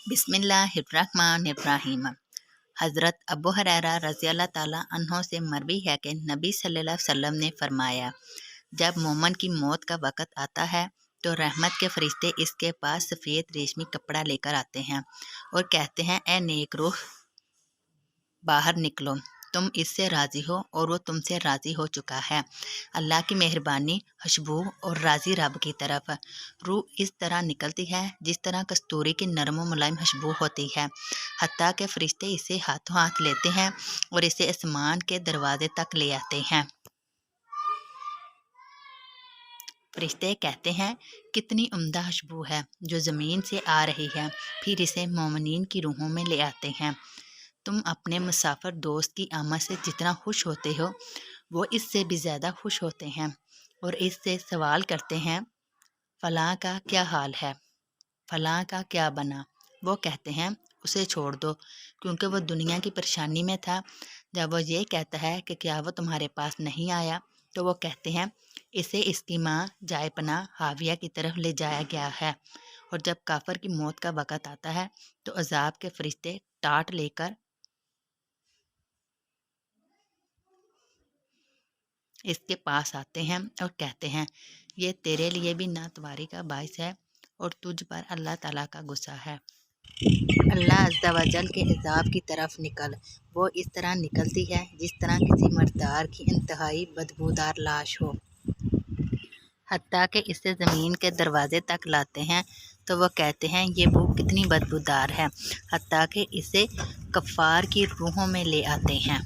बिस्मिल्लाहिर्रहमानिर्रहीम। हज़रत अबू हुरैरा रज़ियल्लाहु ताला अन्हो से मरवी है कि नबी सल्लल्लाहु अलैहि वसल्लम ने फरमाया, जब मोमन की मौत का वक़्त आता है तो रहमत के फरिश्ते इसके पास सफ़ेद रेशमी कपड़ा लेकर आते हैं और कहते हैं, ए नेक रूह, बाहर निकलो, तुम इससे राज़ी हो और वो तुमसे राज़ी हो चुका है। अल्लाह की मेहरबानी खुशबू और राज़ी रब की तरफ रूह इस तरह निकलती है जिस तरह कस्तूरी की नरम और मुलायम खुशबू होती है। हत्ता के फरिश्ते इसे हाथों हाथ लेते हैं और इसे आसमान के दरवाजे तक ले आते हैं। फरिश्ते कहते हैं, कितनी उम्दा खुशबू है जो ज़मीन से आ रही है। फिर इसे मोमिनीन की रूहों में ले आते हैं। तुम अपने मुसाफिर दोस्त की आमद से जितना खुश होते हो वो इससे भी ज़्यादा खुश होते हैं और इससे सवाल करते हैं, फ़लाँ का क्या हाल है, फ़लाँ का क्या बना। वो कहते हैं, उसे छोड़ दो, क्योंकि वो दुनिया की परेशानी में था। जब वो ये कहता है कि क्या वो तुम्हारे पास नहीं आया, तो वो कहते हैं, इसे इसकी माँ जायपना हाविया की तरफ ले जाया गया है। और जब काफिर की मौत का वक़्त आता है तो अजाब के फरिश्ते टाट लेकर इसके पास आते हैं और कहते हैं, ये तेरे लिए भी नातवारी का बाइस है और तुझ पर अल्लाह ताला का गुस्सा है। अल्लाह अज़्ज़ा व जल के अज़ाब की तरफ निकल। वो इस तरह निकलती है जिस तरह किसी मर्दार की इंतहाई बदबूदार लाश हो। हत्ता कि इसे ज़मीन के दरवाजे तक लाते हैं तो वह कहते हैं, ये बू कितनी बदबूदार है। हत्ता कि इसे कफ़ार की रूहों में ले आते हैं।